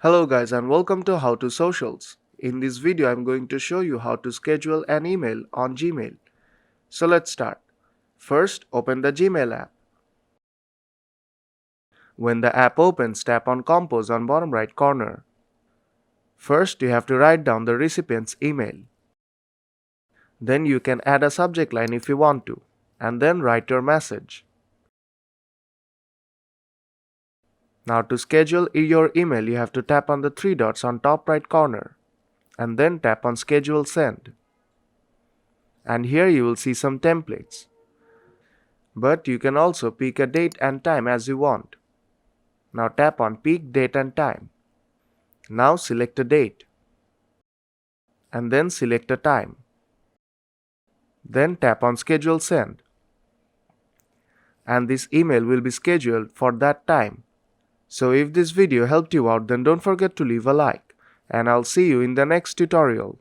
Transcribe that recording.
Hello guys and welcome to How to Socials. In this video I'm going to show you how to schedule an email on Gmail. So let's start. First, open the Gmail app. When the app opens, tap on Compose on bottom right corner. First, you have to write down the recipient's email. Then you can add a subject line if you want to, and then write your message. Now to schedule your email, you have to tap on the three dots on top right corner, and then tap on Schedule Send. And here you will see some templates. But you can also pick a date and time as you want. Now tap on Pick Date and Time. Now select a date. And then select a time. Then tap on Schedule Send. And this email will be scheduled for that time. So if this video helped you out, then don't forget to leave a like. And I'll see you in the next tutorial.